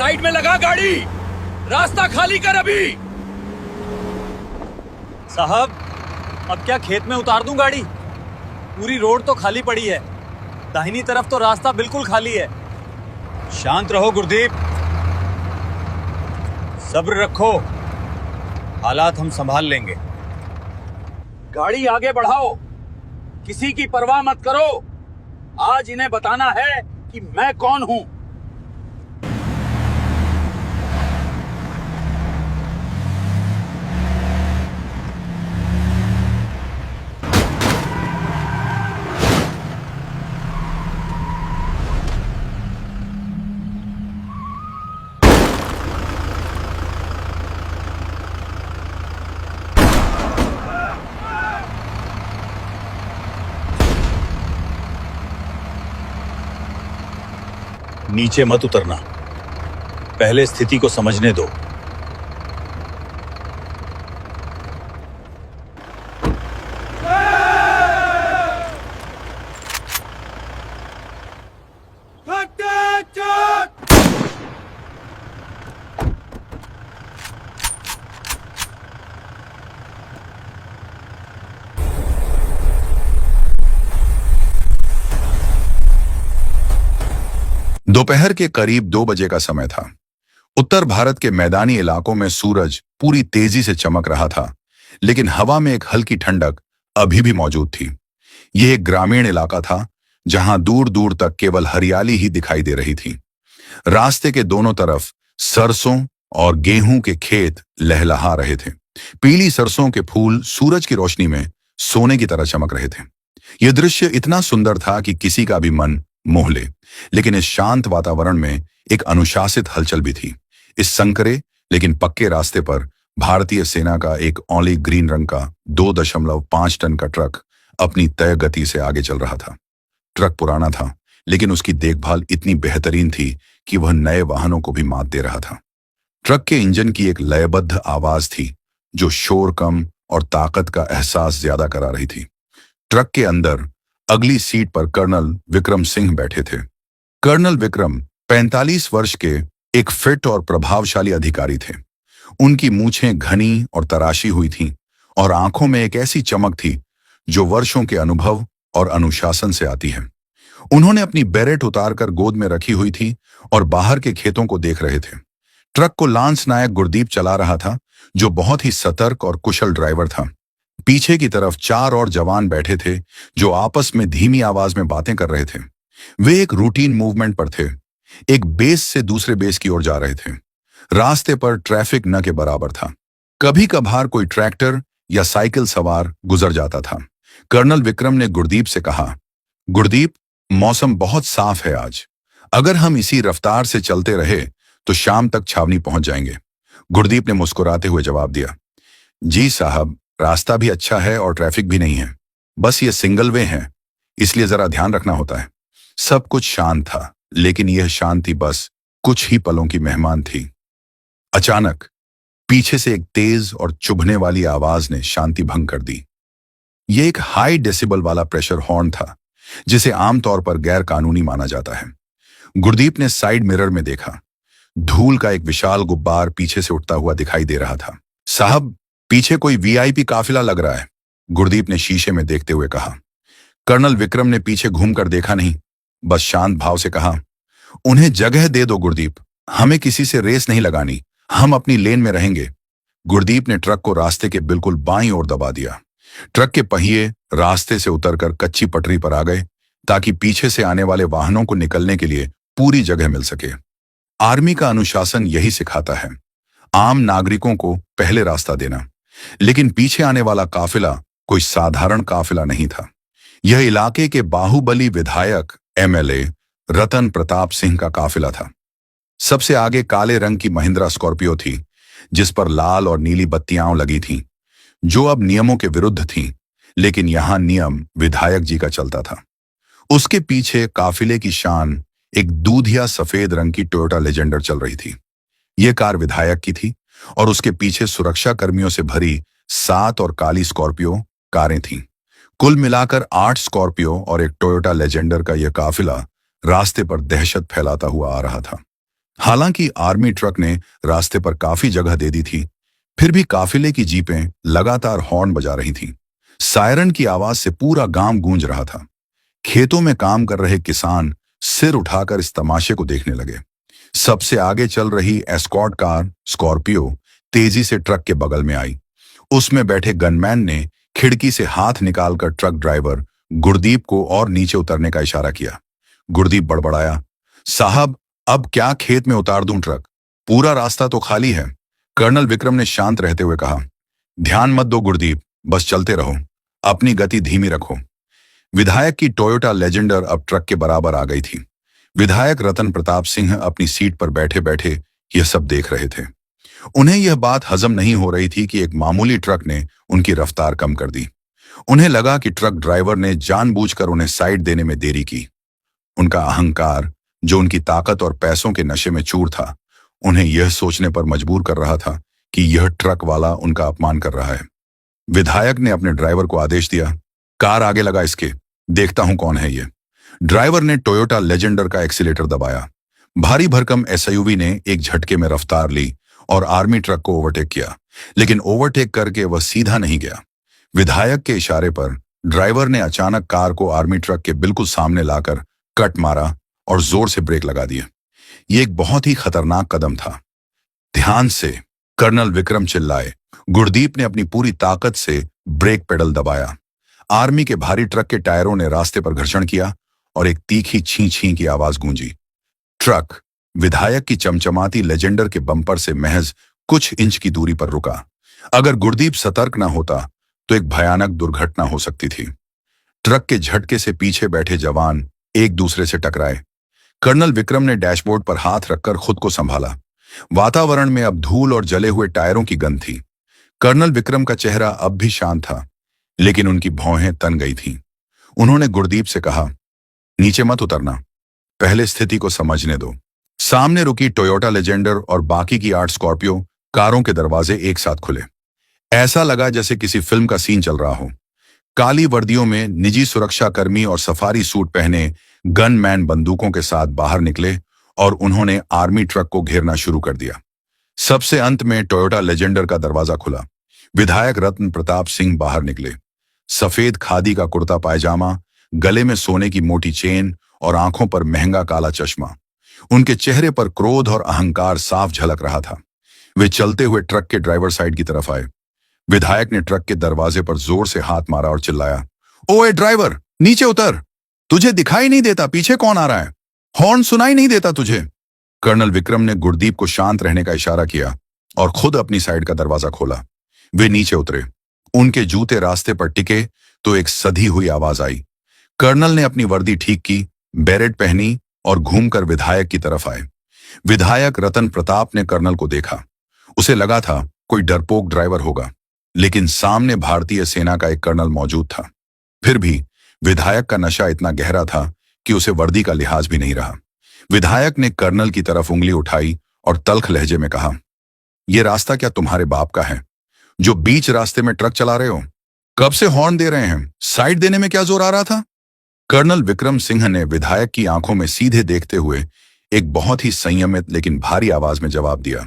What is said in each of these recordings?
Side में लगा गाड़ी, रास्ता खाली कर अभी। साहब, अब क्या खेत में उतार दूं गाड़ी? पूरी रोड तो खाली पड़ी है, दाहिनी तरफ तो रास्ता बिल्कुल खाली है। शांत रहो गुरदीप, सब्र रखो, हालात हम संभाल लेंगे। गाड़ी आगे बढ़ाओ, किसी की परवाह मत करो। आज इन्हें बताना है कि मैं कौन हूं। नीचे मत उतरना, पहले स्थिति को समझने दो। दोपहर के करीब 2 बजे का समय था। उत्तर भारत के मैदानी इलाकों में सूरज पूरी तेजी से चमक रहा था, लेकिन हवा में एक हल्की ठंडक अभी भी मौजूद थी। यह एक ग्रामीण इलाका था जहां दूर दूर तक केवल हरियाली ही दिखाई दे रही थी। रास्ते के दोनों तरफ सरसों और गेहूं के खेत लहलहा रहे थे। पीली सरसों के फूल सूरज की रोशनी में सोने की तरह चमक रहे थे। यह दृश्य इतना सुंदर था कि किसी का भी मन मोह ले, लेकिन इस शांत वातावरण में एक अनुशासित हलचल भी थी। इस संकरे लेकिन पक्के रास्ते पर भारतीय सेना का एक ओली ग्रीन रंग का 2.5 टन का ट्रक अपनी तय गति से आगे चल रहा था। ट्रक पुराना था, लेकिन उसकी देखभाल इतनी बेहतरीन थी कि वह नए वाहनों को भी मात दे रहा था। ट्रक के इंजन की एक लयबद्ध आवाज थी जो शोर कम और ताकत का एहसास ज्यादा करा रही थी। ट्रक के अंदर अगली सीट पर कर्नल विक्रम सिंह बैठे थे। कर्नल विक्रम 45 वर्ष के एक फिट और प्रभावशाली अधिकारी थे। उनकी मूछें घनी और तराशी हुई थीं और आंखों में एक ऐसी चमक थी जो वर्षों के अनुभव और अनुशासन से आती है। उन्होंने अपनी बेरेट उतारकर गोद में रखी हुई थी और बाहर के खेतों को देख रहे थे। ट्रक को लांस नायक गुरदीप चला रहा था, जो बहुत ही सतर्क और कुशल ड्राइवर था। पीछे की तरफ 4 और जवान बैठे थे जो आपस में धीमी आवाज में बातें कर रहे थे। वे एक रूटीन मूवमेंट पर थे, एक बेस से दूसरे बेस की ओर जा रहे थे। रास्ते पर ट्रैफिक न के बराबर था। कभी कभार कोई ट्रैक्टर या साइकिल सवार गुजर जाता था। कर्नल विक्रम ने गुरदीप से कहा, गुरदीप, मौसम बहुत साफ है आज। अगर हम इसी रफ्तार से चलते रहे तो शाम तक छावनी पहुंच जाएंगे। गुरदीप ने मुस्कुराते हुए जवाब दिया, जी साहब, रास्ता भी अच्छा है और ट्रैफिक भी नहीं है। बस ये सिंगल वे है, इसलिए जरा ध्यान रखना होता है। सब कुछ शांत था, लेकिन यह शांति बस कुछ ही पलों की मेहमान थी। अचानक पीछे से एक तेज और चुभने वाली आवाज ने शांति भंग कर दी। यह एक हाई डेसिबल वाला प्रेशर हॉर्न था, जिसे आमतौर पर गैर कानूनी माना जाता है। गुरदीप ने साइड मिरर में देखा। धूल का एक विशाल गुब्बार पीछे से उठता हुआ दिखाई दे रहा था। साहब, पीछे कोई वीआईपी काफिला लग रहा है, गुरदीप ने शीशे में देखते हुए कहा। कर्नल विक्रम ने पीछे घूमकर देखा नहीं, बस शांत भाव से कहा, उन्हें जगह दे दो गुरदीप, हमें किसी से रेस नहीं लगानी, हम अपनी लेन में रहेंगे। गुरदीप ने ट्रक को रास्ते के बिल्कुल बाईं ओर दबा दिया। ट्रक के पहिए रास्ते से उतरकर कच्ची पटरी पर आ गए ताकि पीछे से आने वाले वाहनों को निकलने के लिए पूरी जगह मिल सके। आर्मी का अनुशासन यही सिखाता है, आम नागरिकों को पहले रास्ता देना। लेकिन पीछे आने वाला काफिला कोई साधारण काफिला नहीं था। यह इलाके के बाहुबली विधायक एमएलए रतन प्रताप सिंह का काफिला था। सबसे आगे काले रंग की महिंद्रा स्कॉर्पियो थी, जिस पर लाल और नीली बत्तियां लगी थीं, जो अब नियमों के विरुद्ध थीं, लेकिन यहां नियम विधायक जी का चलता था। उसके पीछे काफिले की शान एक दूधिया सफेद रंग की टोयोटा लेजेंडर चल रही थी। यह कार विधायक की थी और उसके पीछे सुरक्षा कर्मियों से भरी 7 और काली स्कॉर्पियो कारें थीं। कुल मिलाकर 8 स्कॉर्पियो और एक टोयोटा लेजेंडर का यह काफिला रास्ते पर दहशत फैलाता हुआ आ रहा था। हालांकि आर्मी ट्रक ने रास्ते पर काफी जगह दे दी थी, फिर भी काफिले की जीपें लगातार हॉर्न बजा रही थीं। सायरन की आवाज से पूरा गांव गूंज रहा था। खेतों में काम कर रहे किसान सिर उठाकर इस तमाशे को देखने लगे। सबसे आगे चल रही एस्कॉर्ट कार स्कॉर्पियो तेजी से ट्रक के बगल में आई। उसमें बैठे गनमैन ने खिड़की से हाथ निकालकर ट्रक ड्राइवर गुरदीप को और नीचे उतरने का इशारा किया। गुरदीप बड़बड़ाया, साहब अब क्या खेत में उतार दूं ट्रक? पूरा रास्ता तो खाली है। कर्नल विक्रम ने शांत रहते हुए कहा, ध्यान मत दो गुरदीप, बस चलते रहो, अपनी गति धीमी रखो। विधायक की टोयोटा लेजेंडर अब ट्रक के बराबर आ गई थी। विधायक रतन प्रताप सिंह अपनी सीट पर बैठे बैठे यह सब देख रहे थे। उन्हें यह बात हजम नहीं हो रही थी कि एक मामूली ट्रक ने उनकी रफ्तार कम कर दी। उन्हें लगा कि ट्रक ड्राइवर ने जानबूझकर उन्हें साइड देने में देरी की। उनका अहंकार, जो उनकी ताकत और पैसों के नशे में चूर था, उन्हें यह सोचने पर मजबूर कर रहा था कि यह ट्रक वाला उनका अपमान कर रहा है। विधायक ने अपने ड्राइवर को आदेश दिया, कार आगे लगा इसके, देखता हूं कौन है ये। ड्राइवर ने टोयोटा लेजेंडर का एक्सीलेटर दबाया। भारी भरकम एसयूवी ने एक झटके में रफ्तार ली और आर्मी ट्रक को ओवरटेक किया, लेकिन ओवरटेक करके वह सीधा नहीं गया। विधायक के इशारे पर ड्राइवर ने अचानक कार को आर्मी ट्रक के बिल्कुल सामने लाकर कट मारा और जोर से ब्रेक लगा दिया। यह एक बहुत ही खतरनाक कदम था। ध्यान से, कर्नल विक्रम चिल्लाए। गुरदीप ने अपनी पूरी ताकत से ब्रेक पेडल दबाया। आर्मी के भारी ट्रक के टायरों ने रास्ते पर घर्षण किया और एक तीखी छी छी की आवाज गूंजी। ट्रक विधायक की चमचमाती लेजेंडर के बम्पर से महज कुछ इंच की दूरी पर रुका। अगर गुरदीप सतर्क न होता तो एक भयानक दुर्घटना हो सकती थी। ट्रक के झटके से पीछे बैठे जवान एक दूसरे से टकराए। कर्नल विक्रम ने डैशबोर्ड पर हाथ रखकर खुद को संभाला। वातावरण में अब धूल और जले हुए टायरों की गंध थी। कर्नल विक्रम का चेहरा अब भी शांत था, लेकिन उनकी भौहें तन गई थीं। उन्होंने गुरदीप से कहा, नीचे मत उतरना, पहले स्थिति को समझने दो। सामने रुकी टोयोटा लेजेंडर और बाकी की 8 स्कॉर्पियो कारों के दरवाजे एक साथ खुले। ऐसा लगा जैसे किसी फिल्म का सीन चल रहा हो। काली वर्दियों में निजी सुरक्षा कर्मी और सफारी सूट पहने गनमैन बंदूकों के साथ बाहर निकले और उन्होंने आर्मी ट्रक को घेरना शुरू कर दिया। सबसे अंत में टोयोटा लेजेंडर का दरवाजा खुला। विधायक रत्न प्रताप सिंह बाहर निकले। सफेद खादी का कुर्ता पायजामा, गले में सोने की मोटी चेन और आंखों पर महंगा काला चश्मा। उनके चेहरे पर क्रोध और अहंकार साफ झलक रहा था। वे चलते हुए ट्रक के ड्राइवर साइड की तरफ आए। विधायक ने ट्रक के दरवाजे पर जोर से हाथ मारा और चिल्लाया, ओए ड्राइवर, नीचे उतर, तुझे दिखाई नहीं देता पीछे कौन आ रहा है? हॉर्न सुनाई नहीं देता तुझे? कर्नल विक्रम ने गुरदीप को शांत रहने का इशारा किया और खुद अपनी साइड का दरवाजा खोला। वे नीचे उतरे। उनके जूते रास्ते पर टिके तो एक सधी हुई आवाज आई। कर्नल ने अपनी वर्दी ठीक की, बेरेट पहनी और घूमकर विधायक की तरफ आए। विधायक रतन प्रताप ने कर्नल को देखा। उसे लगा था कोई डरपोक ड्राइवर होगा, लेकिन सामने भारतीय सेना का एक कर्नल मौजूद था। फिर भी विधायक का नशा इतना गहरा था कि उसे वर्दी का लिहाज भी नहीं रहा। विधायक ने कर्नल की तरफ उंगली उठाई और तल्ख लहजे में कहा, यह रास्ता क्या तुम्हारे बाप का है जो बीच रास्ते में ट्रक चला रहे हो? कब से हॉर्न दे रहे हैं? साइड देने में क्या जोर आ रहा था? कर्नल विक्रम सिंह ने विधायक की आंखों में सीधे देखते हुए एक बहुत ही संयमित लेकिन भारी आवाज में जवाब दिया,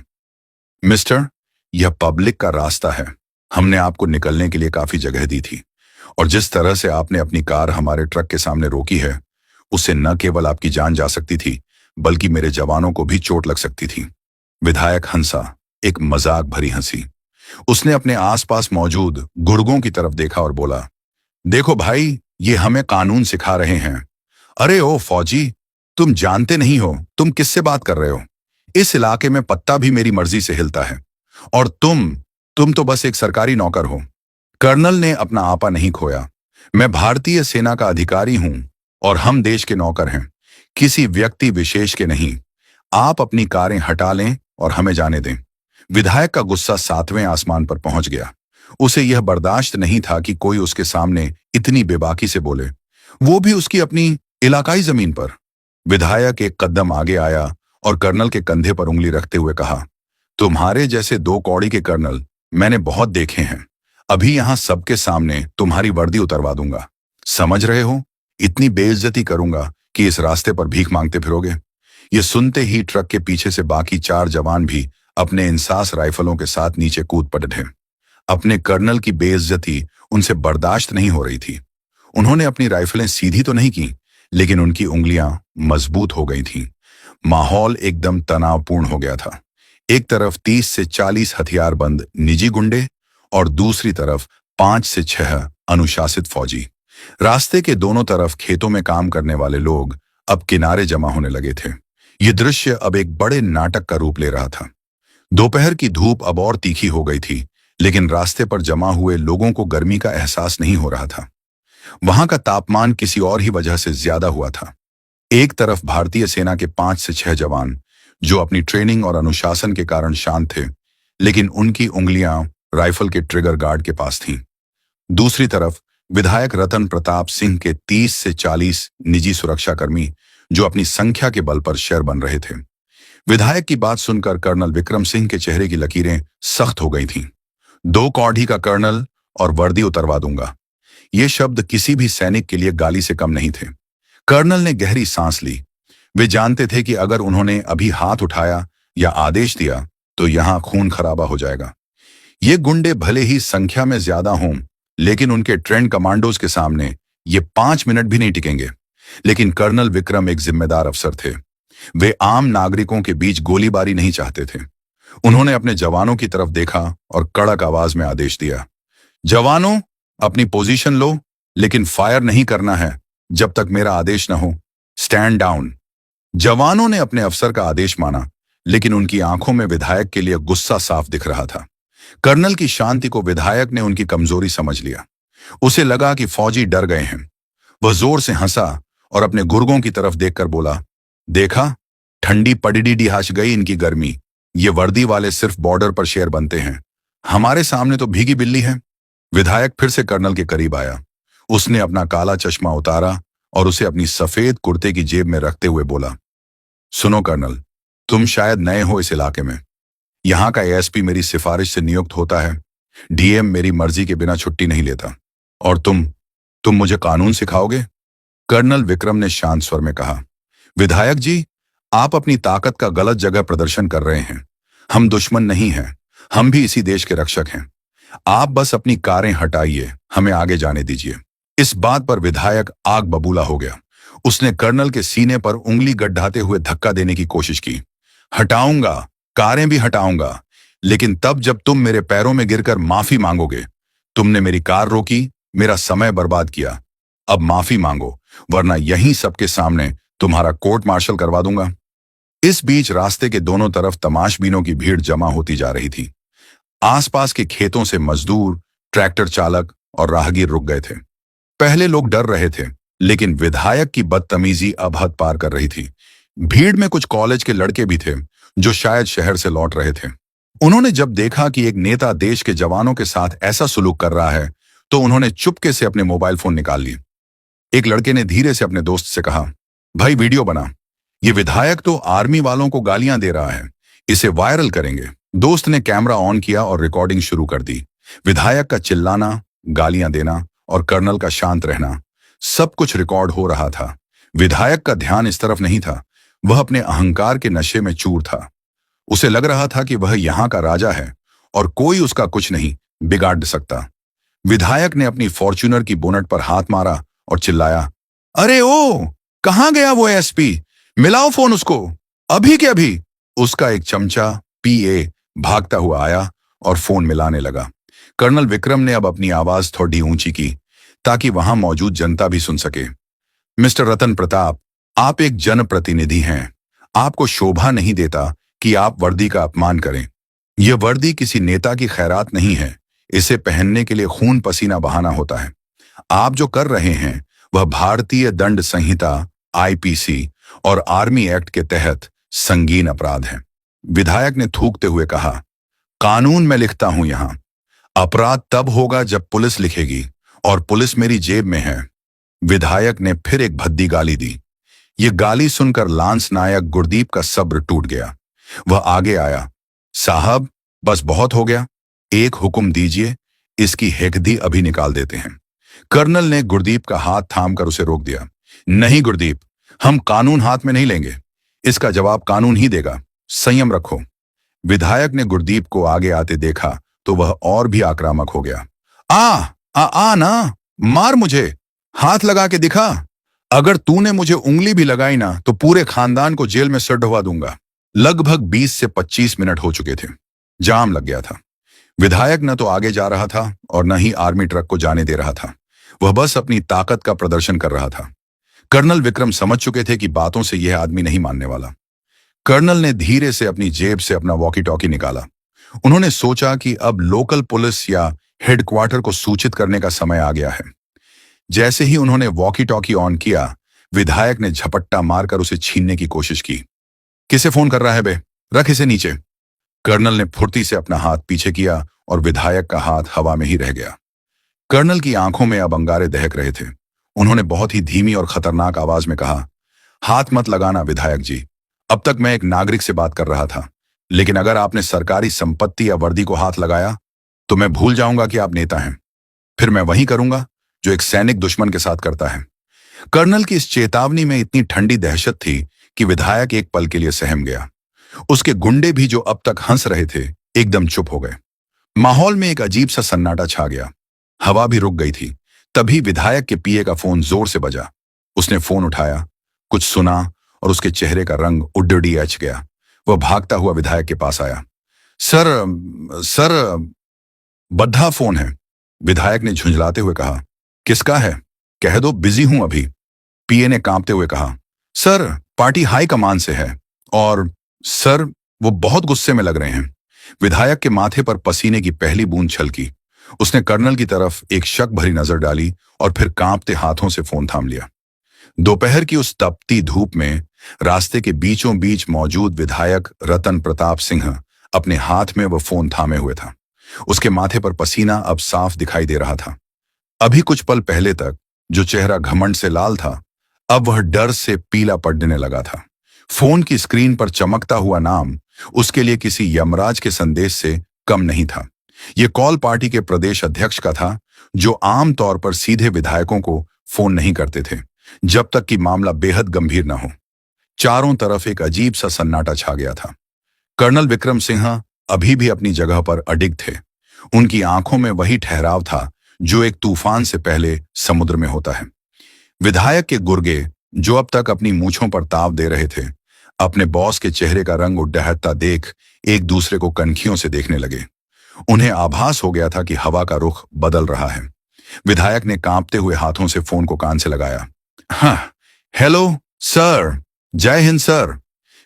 मिस्टर, यह पब्लिक का रास्ता है। हमने आपको निकलने के लिए काफी जगह दी थी और जिस तरह से आपने अपनी कार हमारे ट्रक के सामने रोकी है, उससे न केवल आपकी जान जा सकती थी बल्कि मेरे जवानों को भी चोट लग सकती थी। विधायक हंसा, एक मजाक भरी हंसी। उसने अपने आसपास मौजूद गुर्गों की तरफ देखा और बोला, देखो भाई, ये हमें कानून सिखा रहे हैं। अरे ओ फौजी, तुम जानते नहीं हो तुम किससे बात कर रहे हो। इस इलाके में पत्ता भी मेरी मर्जी से हिलता है और तुम तो बस एक सरकारी नौकर हो। कर्नल ने अपना आपा नहीं खोया। मैं भारतीय सेना का अधिकारी हूं और हम देश के नौकर हैं, किसी व्यक्ति विशेष के नहीं। आप अपनी कारें हटा लें और हमें जाने दें। विधायक का गुस्सा 7वें आसमान पर पहुंच गया। उसे यह बर्दाश्त नहीं था कि कोई उसके सामने इतनी बेबाकी से बोले, वो भी उसकी अपनी इलाकाई जमीन पर। विधायक एक कदम आगे आया और कर्नल के कंधे पर उंगली रखते हुए कहा, तुम्हारे जैसे 2 कौड़ी के कर्नल मैंने बहुत देखे हैं। अभी यहां सबके सामने तुम्हारी वर्दी उतरवा दूंगा। समझ रहे हो? इतनी बेइज्जती करूंगा कि इस रास्ते पर भीख मांगते फिरोगे। ये सुनते ही ट्रक के पीछे से बाकी 4 जवान भी अपने इंसास राइफलों के साथ नीचे कूद पड़े। अपने कर्नल की बेइज्जती उनसे बर्दाश्त नहीं हो रही थी। उन्होंने अपनी राइफलें सीधी तो नहीं की, लेकिन उनकी उंगलियां मजबूत हो गई थीं। माहौल एकदम तनावपूर्ण हो गया था। एक तरफ 30 से 40 हथियारबंद निजी गुंडे और दूसरी तरफ 5 से 6 अनुशासित फौजी। रास्ते के दोनों तरफ खेतों में काम करने वाले लोग अब किनारे जमा होने लगे थे। ये दृश्य अब एक बड़े नाटक का रूप ले रहा था। दोपहर की धूप अब और तीखी हो गई थी, लेकिन रास्ते पर जमा हुए लोगों को गर्मी का एहसास नहीं हो रहा था। वहां का तापमान किसी और ही वजह से ज्यादा हुआ था। एक तरफ भारतीय सेना के 5 से 6 जवान, जो अपनी ट्रेनिंग और अनुशासन के कारण शांत थे, लेकिन उनकी उंगलियां राइफल के ट्रिगर गार्ड के पास थीं। दूसरी तरफ विधायक रतन प्रताप सिंह के 30 से 40 निजी सुरक्षाकर्मी, जो अपनी संख्या के बल पर शेर बन रहे थे। विधायक की बात सुनकर कर्नल विक्रम सिंह के चेहरे की लकीरें सख्त हो गई थीं। 2 कौड़ी का कर्नल और वर्दी उतरवा दूंगा, ये शब्द किसी भी सैनिक के लिए गाली से कम नहीं थे। कर्नल ने गहरी सांस ली। वे जानते थे कि अगर उन्होंने अभी हाथ उठाया या आदेश दिया तो यहां खून खराबा हो जाएगा। ये गुंडे भले ही संख्या में ज्यादा हों, लेकिन उनके ट्रेंड कमांडोज के सामने ये 5 मिनट भी नहीं टिकेंगे। लेकिन कर्नल विक्रम एक जिम्मेदार अफसर थे। वे आम नागरिकों के बीच गोलीबारी नहीं चाहते थे। उन्होंने अपने जवानों की तरफ देखा और कड़क आवाज में आदेश दिया, जवानों, अपनी पोजीशन लो, लेकिन फायर नहीं करना है जब तक मेरा आदेश न हो। Stand down. जवानों ने अपने अफसर का आदेश माना, लेकिन उनकी आंखों में विधायक के लिए गुस्सा साफ दिख रहा था। कर्नल की शांति को विधायक ने उनकी कमजोरी समझ लिया। उसे लगा कि फौजी डर गए हैं। वह जोर से हंसा और अपने गुर्गों की तरफ देखकर बोला, देखा, ठंडी पड़ीडी हाश गई इनकी गर्मी। ये वर्दी वाले सिर्फ बॉर्डर पर शेर बनते हैं, हमारे सामने तो भीगी बिल्ली है। विधायक फिर से कर्नल के करीब आया। उसने अपना काला चश्मा उतारा और उसे अपनी सफेद कुर्ते की जेब में रखते हुए बोला, सुनो कर्नल, तुम शायद नए हो इस इलाके में। यहां का एएसपी मेरी सिफारिश से नियुक्त होता है। डीएम मेरी मर्जी के बिना छुट्टी नहीं लेता। और तुम मुझे कानून सिखाओगे? कर्नल विक्रम ने शांत स्वर में कहा, विधायक जी, आप अपनी ताकत का गलत जगह प्रदर्शन कर रहे हैं। हम दुश्मन नहीं हैं, हम भी इसी देश के रक्षक हैं। आप बस अपनी कारें हटाइए, हमें आगे जाने दीजिए। इस बात पर विधायक आग बबूला हो गया। उसने कर्नल के सीने पर उंगली गड्ढाते हुए धक्का देने की कोशिश की। हटाऊंगा, कारें भी हटाऊंगा, लेकिन तब जब तुम मेरे पैरों में गिरकर माफी मांगोगे। तुमने मेरी कार रोकी, मेरा समय बर्बाद किया। अब माफी मांगो, वरना यहीं सबके सामने तुम्हारा कोर्ट मार्शल करवा दूंगा। इस बीच रास्ते के दोनों तरफ तमाशबीनों की भीड़ जमा होती जा रही थी। आसपास के खेतों से मजदूर, ट्रैक्टर चालक और राहगीर रुक गए थे। पहले लोग डर रहे थे, लेकिन विधायक की बदतमीजी अब हद पार कर रही थी। भीड़ में कुछ कॉलेज के लड़के भी थे, जो शायद शहर से लौट रहे थे। उन्होंने जब देखा कि एक नेता देश के जवानों के साथ ऐसा सुलूक कर रहा है, तो उन्होंने चुपके से अपने मोबाइल फोन निकाल लिए। एक लड़के ने धीरे से अपने दोस्त से कहा, भाई वीडियो बना, ये विधायक तो आर्मी वालों को गालियां दे रहा है, इसे वायरल करेंगे। दोस्त ने कैमरा ऑन किया और रिकॉर्डिंग शुरू कर दी। विधायक का चिल्लाना, गालियां देना और कर्नल का शांत रहना, सब कुछ रिकॉर्ड हो रहा था। विधायक का ध्यान इस तरफ नहीं था। वह अपने अहंकार के नशे में चूर था। उसे लग रहा था कि वह यहां का राजा है और कोई उसका कुछ नहीं बिगाड़ सकता। विधायक ने अपनी फॉर्च्यूनर की बोनट पर हाथ मारा और चिल्लाया, अरे ओ, कहां गया वो एसपी? मिलाओ फोन उसको, अभी के अभी। उसका एक चमचा पीए भागता हुआ आया और फोन मिलाने लगा। कर्नल विक्रम ने अब अपनी आवाज थोड़ी ऊंची की, ताकि वहां मौजूद जनता भी सुन सके। मिस्टर रतन प्रताप, आप एक जनप्रतिनिधि हैं। आपको शोभा नहीं देता कि आप वर्दी का अपमान करें। यह वर्दी किसी नेता की खैरात नहीं है। इसे पहनने के लिए खून पसीना बहाना होता है। आप जो कर रहे हैं वह भारतीय दंड संहिता आईपीसी और आर्मी एक्ट के तहत संगीन अपराध है। विधायक ने थूकते हुए कहा, कानून में लिखता हूं यहां। अपराध तब होगा जब पुलिस लिखेगी, और पुलिस मेरी जेब में है। विधायक ने फिर एक भद्दी गाली दी। ये गाली सुनकर लांस नायक गुरदीप का सब्र टूट गया। वह आगे आया, साहब बस बहुत हो गया, एक हुक्म दीजिए, इसकी हेकदी अभी निकाल देते हैं। कर्नल ने गुरदीप का हाथ थामकर उसे रोक दिया। नहीं गुरदीप, हम कानून हाथ में नहीं लेंगे। इसका जवाब कानून ही देगा। संयम रखो। विधायक ने गुरदीप को आगे आते देखा तो वह और भी आक्रामक हो गया। आ ना, मार मुझे, हाथ लगा के दिखा। अगर तूने मुझे उंगली भी लगाई ना तो पूरे खानदान को जेल में सर ढवा दूंगा। लगभग 20 से 25 मिनट हो चुके थे। जाम लग गया था। विधायक न तो आगे जा रहा था और न ही आर्मी ट्रक को जाने दे रहा था। वह बस अपनी ताकत का प्रदर्शन कर रहा था। कर्नल विक्रम समझ चुके थे कि बातों से यह आदमी नहीं मानने वाला। कर्नल ने धीरे से अपनी जेब से अपना वॉकी टॉकी निकाला। उन्होंने सोचा कि अब लोकल पुलिस या हेडक्वार्टर को सूचित करने का समय आ गया है। जैसे ही उन्होंने वॉकी टॉकी ऑन किया, विधायक ने झपट्टा मारकर उसे छीनने की कोशिश की। किसे फोन कर रहा है बे? रख इसे नीचे। कर्नल ने फुर्ती से अपना हाथ पीछे किया और विधायक का हाथ हवा में ही रह गया। कर्नल की आंखों में अब अंगारे दहक रहे थे। उन्होंने बहुत ही धीमी और खतरनाक आवाज में कहा, हाथ मत लगाना विधायक जी। अब तक मैं एक नागरिक से बात कर रहा था, लेकिन अगर आपने सरकारी संपत्ति या वर्दी को हाथ लगाया तो मैं भूल जाऊंगा कि आप नेता हैं। फिर मैं वही करूंगा जो एक सैनिक दुश्मन के साथ करता है। कर्नल की इस चेतावनी में इतनी ठंडी दहशत थी कि विधायक एक पल के लिए सहम गया। उसके गुंडे भी जो अब तक हंस रहे थे, एकदम चुप हो गए। माहौल में एक अजीब सा सन्नाटा छा गया। हवा भी रुक गई थी। तभी विधायक के पीए का फोन जोर से बजा। उसने फोन उठाया, कुछ सुना और उसके चेहरे का रंग उड्डी एच गया। वह भागता हुआ विधायक के पास आया। सर, बद्धा फोन है, विधायक ने झुंझलाते हुए कहा। किसका है? कह दो बिजी हूं अभी, पीए ने कांपते हुए कहा। सर, पार्टी हाई कमान से है और सर, वो बहुत गुस्से में लग रहे हैं। विधायक के माथे पर पसीने की पहली बूंद छलकी। उसने कर्नल की तरफ एक शक भरी नजर डाली और फिर कांपते हाथों से फोन थाम लिया। दोपहर की उस तपती धूप में रास्ते के बीचों बीच मौजूद विधायक रतन प्रताप सिंह अपने हाथ में वह फोन थामे हुए था। उसके माथे पर पसीना अब साफ दिखाई दे रहा था। अभी कुछ पल पहले तक जो चेहरा घमंड से लाल था, अब वह डर से पीला पड़ने लगा था। फोन की स्क्रीन पर चमकता हुआ नाम उसके लिए किसी यमराज के संदेश से कम नहीं था। यह कॉल पार्टी के प्रदेश अध्यक्ष का था, जो आम तौर पर सीधे विधायकों को फोन नहीं करते थे जब तक कि मामला बेहद गंभीर न हो। चारों तरफ एक अजीब सा सन्नाटा छा गया था। कर्नल विक्रम सिंह अभी भी अपनी जगह पर अडिग थे। उनकी आंखों में वही ठहराव था जो एक तूफान से पहले समुद्र में होता है। विधायक के गुर्गे, जो अब तक अपनी मूंछों पर ताव दे रहे थे, अपने बॉस के चेहरे का रंग उड्डहता देख एक दूसरे को कनखियों से देखने लगे। उन्हें आभास हो गया था कि हवा का रुख बदल रहा है। विधायक ने कांपते हुए हाथों से फोन को कान से लगाया। हाँ, हेलो सर, जय हिंद सर।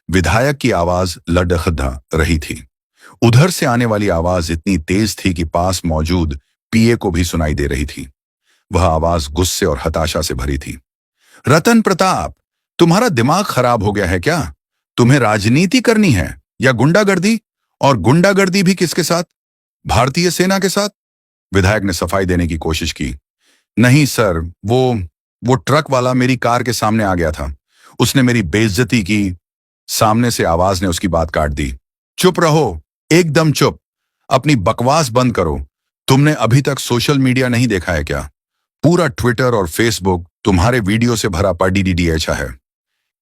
विधायक की आवाज लड़खड़ा रही थी। उधर से आने वाली आवाज इतनी तेज थी कि पास मौजूद पीए को भी सुनाई दे रही थी। वह आवाज गुस्से और हताशा से भरी थी। रतन प्रताप, तुम्हारा दिमाग खराब हो गया है क्या? तुम्हें राजनीति करनी है या गुंडागर्दी? और गुंडागर्दी भी किसके साथ? भारतीय सेना के साथ? विधायक ने सफाई देने की कोशिश की। नहीं सर, वो ट्रक वाला मेरी कार के सामने आ गया था। उसने मेरी बेइज्जती की। सामने से आवाज ने उसकी बात काट दी। चुप रहो, एकदम चुप। अपनी बकवास बंद करो। तुमने अभी तक सोशल मीडिया नहीं देखा है क्या? पूरा ट्विटर और फेसबुक तुम्हारे वीडियो से भरा पड़ा है।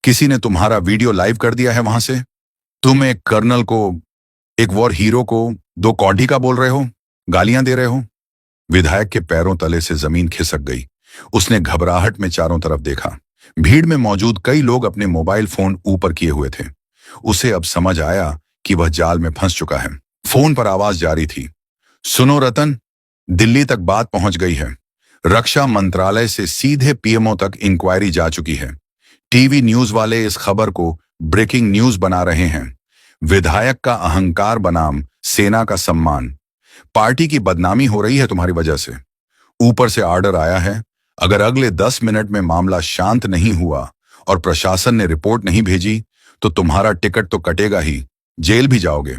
किसी ने तुम्हारा वीडियो लाइव कर दिया है वहां से। तुम एक कर्नल को, एक वॉर हीरो को 2 कौड़ी का बोल रहे हो, गालियां दे रहे हो। विधायक के पैरों तले से जमीन खिसक गई। उसने घबराहट में चारों तरफ देखा। भीड़ में मौजूद कई लोग अपने मोबाइल फोन ऊपर किए हुए थे। उसे अब समझ आया कि वह जाल में फंस चुका है। फोन पर आवाज जारी थी। सुनो रतन, दिल्ली तक बात पहुंच गई है। रक्षा मंत्रालय से सीधे पीएमओ तक इंक्वायरी जा चुकी है। टीवी न्यूज वाले इस खबर को ब्रेकिंग न्यूज बना रहे हैं। विधायक का अहंकार बनाम सेना का सम्मान। पार्टी की बदनामी हो रही है तुम्हारी वजह से। ऊपर से ऑर्डर आया है, अगर अगले 10 मिनट में मामला शांत नहीं हुआ और प्रशासन ने रिपोर्ट नहीं भेजी तो तुम्हारा टिकट तो कटेगा ही, जेल भी जाओगे।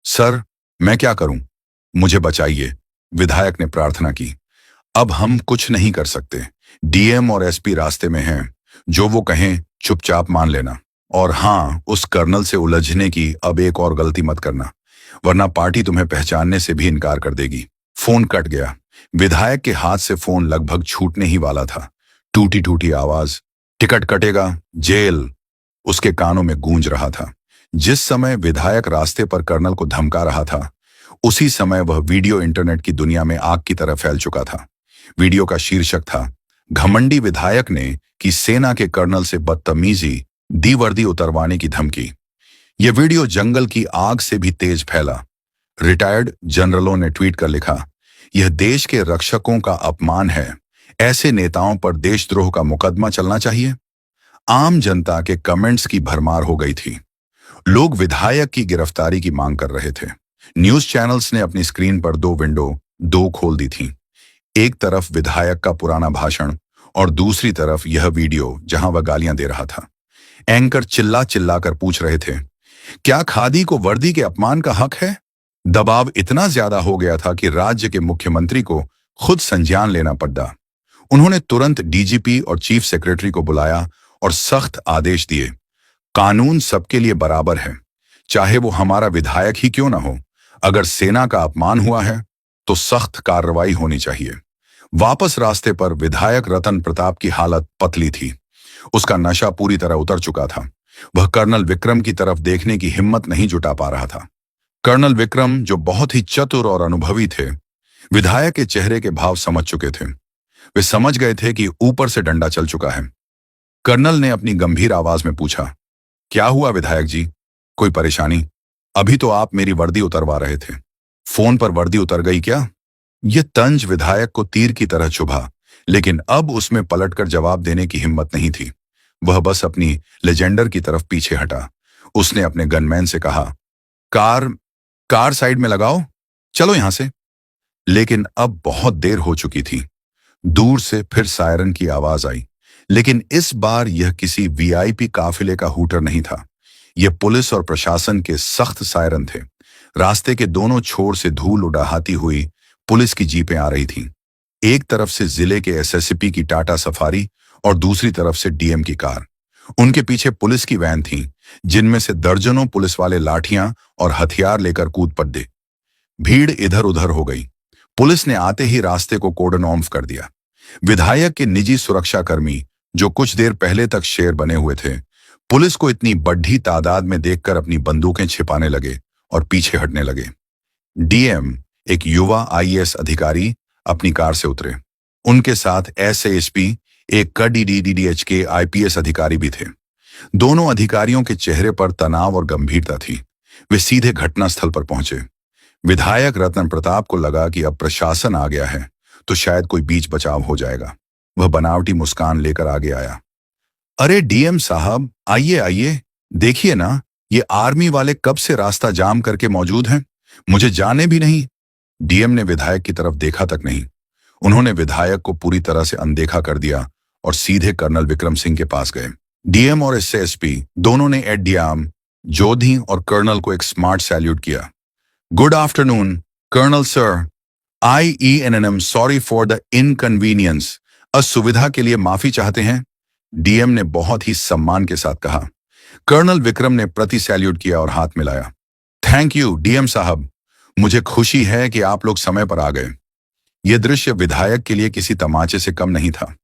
सर, मैं क्या करूं? मुझे बचाइए, विधायक ने प्रार्थना की। अब हम कुछ नहीं कर सकते। डीएम और एसपी रास्ते में हैं। जो वो कहें चुपचाप मान लेना। और हाँ, उस कर्नल से उलझने की अब एक और गलती मत करना, वरना पार्टी तुम्हें पहचानने से भी इनकार कर देगी। फोन कट गया। विधायक के हाथ से फोन लगभग छूटने ही वाला था। टूटी टूटी आवाज, टिकट कटेगा, जेल। उसके कानों में गूंज रहा था। जिस समय विधायक रास्ते पर कर्नल को धमका रहा था, उसी समय वह वीडियो इंटरनेट की दुनिया में आग की तरह फैल चुका था। वीडियो का शीर्षक था, घमंडी विधायक ने की सेना के कर्नल से बदतमीजी, दी वर्दी उतरवाने की धमकी। यह वीडियो जंगल की आग से भी तेज फैला। रिटायर्ड जनरलों ने ट्वीट कर लिखा, यह देश के रक्षकों का अपमान है, ऐसे नेताओं पर देशद्रोह का मुकदमा चलना चाहिए। आम जनता के कमेंट्स की भरमार हो गई थी। लोग विधायक की गिरफ्तारी की मांग कर रहे थे। न्यूज चैनल्स ने अपनी स्क्रीन पर दो खोल दी थी। एक तरफ विधायक का पुराना भाषण और दूसरी तरफ यह वीडियो जहां वह गालियां दे रहा था। एंकर चिल्ला चिल्ला कर पूछ रहे थे, क्या खादी को वर्दी के अपमान का हक है? दबाव इतना ज्यादा हो गया था कि राज्य के मुख्यमंत्री को खुद संज्ञान लेना पड़ा। उन्होंने तुरंत डीजीपी और चीफ सेक्रेटरी को बुलाया और सख्त आदेश दिए, कानून सबके लिए बराबर है, चाहे वो हमारा विधायक ही क्यों ना हो। अगर सेना का अपमान हुआ है तो सख्त कार्रवाई होनी चाहिए। वापस रास्ते पर विधायक रतन प्रताप की हालत पतली थी। उसका नशा पूरी तरह उतर चुका था। वह कर्नल विक्रम की तरफ देखने की हिम्मत नहीं जुटा पा रहा था। कर्नल विक्रम, जो बहुत ही चतुर और अनुभवी थे, विधायक के चेहरे के भाव समझ चुके थे। वे समझ गए थे कि ऊपर से डंडा चल चुका है। कर्नल ने अपनी गंभीर आवाज में पूछा, क्या हुआ विधायक जी, कोई परेशानी? अभी तो आप मेरी वर्दी उतरवा रहे थे, फोन पर वर्दी उतर गई क्या? यह तंज विधायक को तीर की तरह चुभा, लेकिन अब उसमें पलटकर जवाब देने की हिम्मत नहीं थी। वह बस अपनी लेजेंडर की तरफ पीछे हटा। उसने अपने गनमैन से कहा, कार साइड में लगाओ, चलो यहां से। लेकिन अब बहुत देर हो चुकी थी। दूर से फिर सायरन की आवाज आई, लेकिन इस बार यह किसी वीआईपी काफिले का हूटर नहीं था। यह पुलिस और प्रशासन के सख्त सायरन थे। रास्ते के दोनों छोर से धूल उड़ाती हुई पुलिस की जीपें आ रही थीं। एक तरफ से जिले के एसएसपी की टाटा सफारी और दूसरी तरफ से डीएम की कार। उनके पीछे पुलिस की वैन थी, जिनमें से दर्जनों पुलिस वाले लाठियां और हथियार लेकर कूद पड़े। भीड़ इधर उधर हो गई। पुलिस ने आते ही रास्ते को कोर्डन ऑफ कर दिया। विधायक के निजी सुरक्षाकर्मी, जो कुछ देर पहले तक शेर बने हुए थे, पुलिस को इतनी बड़ी तादाद में देखकर अपनी बंदूकें छिपाने लगे और पीछे हटने लगे। डीएम, एक युवा आईएएस अधिकारी, अपनी कार से उतरे। उनके साथ एसएएसपी, एक कड़ी डीडीएच के आईपीएस अधिकारी भी थे। दोनों अधिकारियों के चेहरे पर तनाव और गंभीरता थी। वे सीधे घटनास्थल पर पहुंचे। विधायक रतन प्रताप को लगा कि अब प्रशासन आ गया है तो शायद कोई बीच बचाव हो जाएगा। वह बनावटी मुस्कान लेकर आगे आया। अरे डीएम साहब, आइए आइए, देखिए ना, ये आर्मी वाले कब से रास्ता जाम करके मौजूद हैं, मुझे जाने भी नहीं। डीएम ने विधायक की तरफ देखा तक नहीं। उन्होंने विधायक को पूरी तरह से अनदेखा कर दिया और सीधे कर्नल विक्रम सिंह के पास गए। डीएम और एसएसपी दोनों ने एडीएम, जोधी और कर्नल को एक स्मार्ट सैल्यूट किया। Good afternoon colonel sir, IENNM sorry for the inconvenience, असुविधा के लिए माफी चाहते हैं, डीएम ने बहुत ही सम्मान के साथ कहा। कर्नल विक्रम ने प्रति सैल्यूट किया और हाथ मिलाया। थैंक यू डीएम साहब, मुझे खुशी है कि आप लोग समय पर आ गए। यह दृश्य विधायक के लिए किसी तमाचे से कम नहीं था।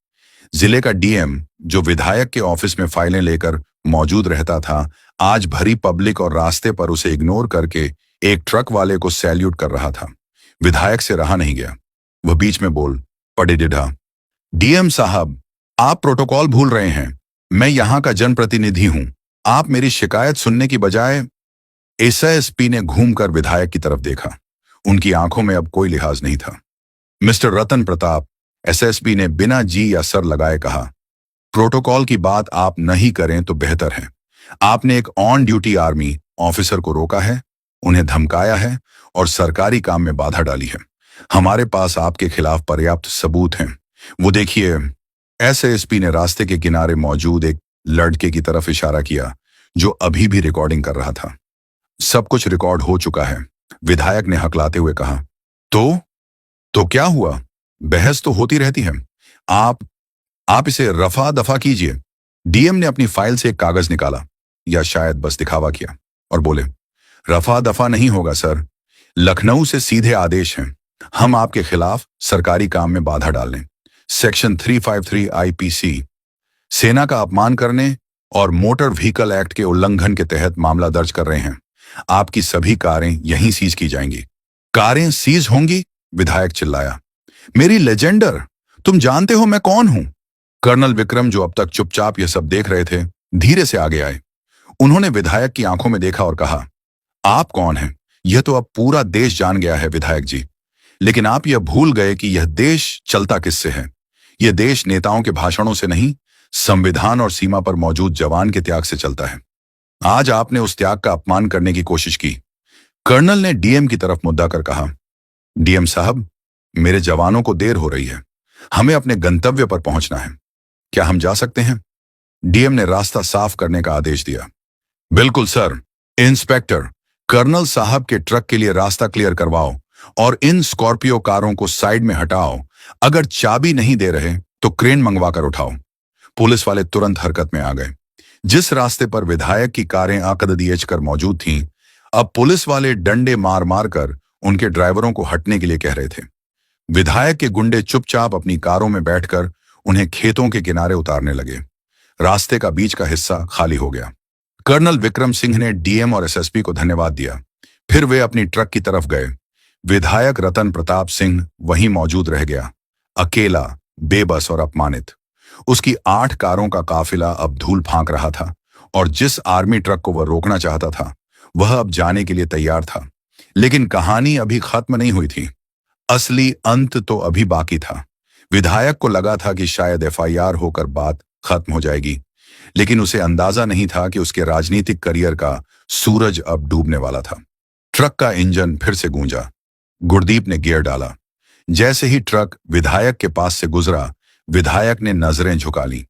जिले का डीएम, जो विधायक के ऑफिस में फाइलें लेकर मौजूद रहता था, आज भरी पब्लिक और रास्ते पर उसे इग्नोर करके एक ट्रक वाले को सैल्यूट कर रहा था। विधायक से रहा नहीं गया। वह बीच में बोल पड़े, डिढ़ा, डीएम साहब, आप प्रोटोकॉल भूल रहे हैं। मैं यहां का जनप्रतिनिधि हूं। आप मेरी शिकायत सुनने की बजाय। एसएसपी ने घूमकर विधायक की तरफ देखा। उनकी आंखों में अब कोई लिहाज नहीं था। मिस्टर रतन प्रताप, एसएसपी ने बिना जी या सर लगाए कहा, प्रोटोकॉल की बात आप नहीं करें तो बेहतर है। आपने एक ऑन ड्यूटी आर्मी ऑफिसर को रोका है, उन्हें धमकाया है और सरकारी काम में बाधा डाली है। हमारे पास आपके खिलाफ पर्याप्त सबूत हैं। वो देखिए। एसएसपी ने रास्ते के किनारे मौजूद एक लड़के की तरफ इशारा किया, जो अभी भी रिकॉर्डिंग कर रहा था। सब कुछ रिकॉर्ड हो चुका है, विधायक ने हकलाते हुए कहा। तो क्या हुआ? बहस तो होती रहती है। आप इसे रफा दफा कीजिए। डीएम ने अपनी फाइल से एक कागज निकाला, या शायद बस दिखावा किया, और बोले, रफा दफा नहीं होगा सर। लखनऊ से सीधे आदेश हैं। हम आपके खिलाफ सरकारी काम में बाधा डालने, सेक्शन 353 आईपीसी, सेना का अपमान करने और मोटर व्हीकल एक्ट के उल्लंघन के तहत मामला दर्ज कर रहे हैं। आपकी सभी कारें यहीं सीज की जाएंगी। कारें सीज होंगी? विधायक चिल्लाया। मेरी लेजेंडर, तुम जानते हो मैं कौन हूं? कर्नल विक्रम, जो अब तक चुपचाप यह सब देख रहे थे, धीरे से आगे आए। उन्होंने विधायक की आंखों में देखा और कहा, आप कौन हैं यह तो अब पूरा देश जान गया है विधायक जी, लेकिन आप यह भूल गए कि यह देश चलता किससे है। यह देश नेताओं के भाषणों से नहीं, संविधान और सीमा पर मौजूद जवान के त्याग से चलता है। आज आपने उस त्याग का अपमान करने की कोशिश की। कर्नल ने डीएम की तरफ मुद्दा कर कहा, डीएम साहब, मेरे जवानों को देर हो रही है, हमें अपने गंतव्य पर पहुंचना है, क्या हम जा सकते हैं? डीएम ने रास्ता साफ करने का आदेश दिया। बिल्कुल सर। इंस्पेक्टर, कर्नल साहब के ट्रक के लिए रास्ता क्लियर करवाओ और इन स्कॉर्पियो कारों को साइड में हटाओ। अगर चाबी नहीं दे रहे तो क्रेन मंगवा कर उठाओ। पुलिस वाले तुरंत हरकत में आ गए। जिस रास्ते पर विधायक की कारें आकददीएच कर मौजूद थीं, अब पुलिस वाले डंडे मार मार कर उनके ड्राइवरों को हटने के लिए कह रहे थे। विधायक के गुंडे चुपचाप अपनी कारों में बैठकर उन्हें खेतों के किनारे उतारने लगे। रास्ते का बीच का हिस्सा खाली हो गया। कर्नल विक्रम सिंह ने डीएम और एसएसपी को धन्यवाद दिया। फिर वे अपनी ट्रक की तरफ गए। विधायक रतन प्रताप सिंह वहीं मौजूद रह गया, अकेला, बेबस और अपमानित। उसकी 8 कारों का काफिला अब धूल फांक रहा था और जिस आर्मी ट्रक को वह रोकना चाहता था वह अब जाने के लिए तैयार था। लेकिन कहानी अभी खत्म नहीं हुई थी। असली अंत तो अभी बाकी था। विधायक को लगा था कि शायद एफआईआर होकर बात खत्म हो जाएगी, लेकिन उसे अंदाजा नहीं था कि उसके राजनीतिक करियर का सूरज अब डूबने वाला था। ट्रक का इंजन फिर से गूंजा। गुरदीप ने गियर डाला। जैसे ही ट्रक विधायक के पास से गुजरा, विधायक ने नजरें झुका ली।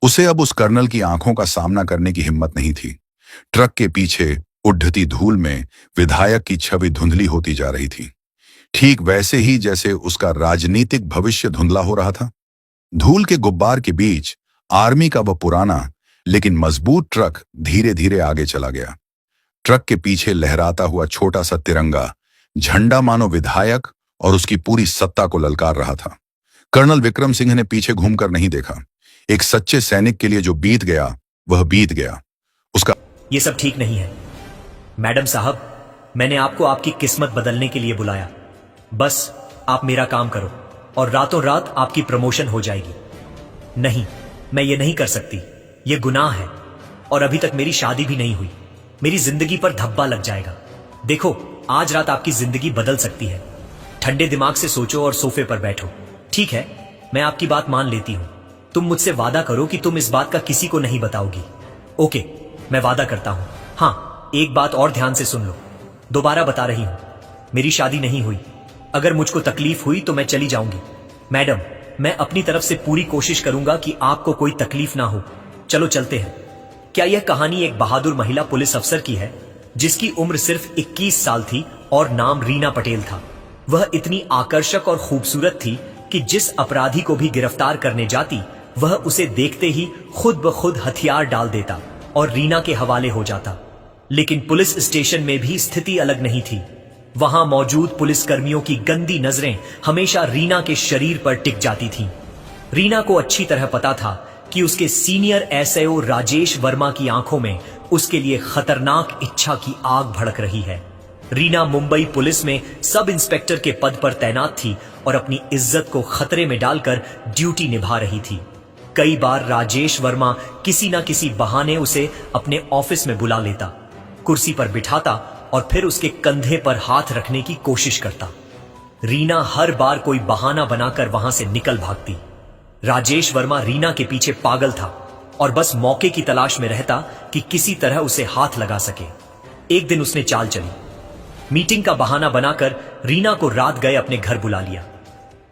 उसे अब उस कर्नल की आंखों का सामना करने की हिम्मत नहीं थी। ट्रक के पीछे उड़ती धूल में विधायक की छवि धुंधली होती जा रही थी, ठीक वैसे ही जैसे उसका राजनीतिक भविष्य धुंधला हो रहा था। धूल के गुब्बार के बीच आर्मी का वह पुराना लेकिन मजबूत ट्रक धीरे धीरे आगे चला गया। ट्रक के पीछे लहराता हुआ छोटा सा तिरंगा झंडा मानो विधायक और उसकी पूरी सत्ता को ललकार रहा था। कर्नल विक्रम सिंह ने पीछे घूमकर नहीं देखा। एक सच्चे सैनिक के लिए जो बीत गया वह बीत गया। उसका ये सब ठीक नहीं है मैडम साहब, मैंने आपको आपकी किस्मत बदलने के लिए बुलाया। बस आप मेरा काम करो और रातों रात आपकी प्रमोशन हो जाएगी। नहीं, मैं ये नहीं कर सकती, ये गुनाह है और अभी तक मेरी शादी भी नहीं हुई। मेरी जिंदगी पर धब्बा लग जाएगा। देखो, आज रात आपकी जिंदगी बदल सकती है। ठंडे दिमाग से सोचो और सोफे पर बैठो। ठीक है, मैं आपकी बात मान लेती हूं। तुम मुझसे वादा करो कि तुम इस बात का किसी को नहीं बताओगी। ओके, मैं वादा करता हूं। हाँ, एक बात और ध्यान से सुन लो। दोबारा बता रही हूं, मेरी शादी नहीं हुई। अगर मुझको तकलीफ हुई तो मैं चली जाऊंगी। मैडम, मैं अपनी तरफ से पूरी कोशिश करूंगा कि आपको कोई तकलीफ ना हो। चलो चलते हैं। क्या यह कहानी एक बहादुर महिला पुलिस अफसर की है जिसकी उम्र सिर्फ 21 साल थी और नाम रीना पटेल था। वह इतनी आकर्षक और खूबसूरत थी कि जिस अपराधी को भी गिरफ्तार करने जाती वह उसे देखते ही खुद ब खुद हथियार डाल देता और रीना के हवाले हो जाता। लेकिन पुलिस स्टेशन में भी स्थिति अलग नहीं थी। वहां मौजूद पुलिसकर्मियों की गंदी नजरें हमेशा रीना के शरीर पर टिक जाती थीं। रीना को अच्छी तरह पता था कि उसके सीनियर एसएओ राजेश वर्मा की आंखों में उसके लिए खतरनाक इच्छा की आग भड़क रही है। रीना मुंबई पुलिस में सब इंस्पेक्टर के पद पर तैनात थी और अपनी इज्जत को खतरे में डालकर ड्यूटी निभा रही थी। कई बार राजेश वर्मा किसी ना किसी बहाने उसे अपने ऑफिस में बुला लेता, कुर्सी पर बिठाता और फिर उसके कंधे पर हाथ रखने की कोशिश करता। रीना हर बार कोई बहाना बनाकर वहां से निकल भागती। राजेश वर्मा रीना के पीछे पागल था और बस मौके की तलाश में रहता कि किसी तरह उसे हाथ लगा सके। एक दिन उसने चाल चली। मीटिंग का बहाना बनाकर रीना को रात गए अपने घर बुला लिया।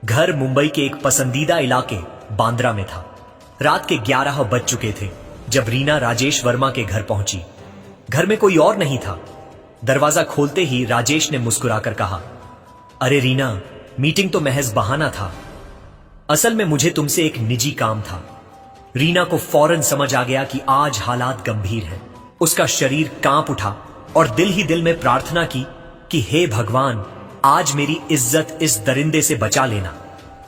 घर मुंबई के एक पसंदीदा इलाके बांद्रा में था। रात के 11 बज चुके थे जब रीना राजेश वर्मा के घर पहुंची। घर में कोई और नहीं था। दरवाजा खोलते ही राजेश ने मुस्कुराकर कहा, अरे रीना, मीटिंग तो महज बहाना था। असल में मुझे तुमसे एक निजी काम था। रीना को फौरन समझ आ गया कि आज हालात गंभीर हैं। उसका शरीर कांप उठा और दिल ही दिल में प्रार्थना की कि हे भगवान, आज मेरी इज्जत इस दरिंदे से बचा लेना।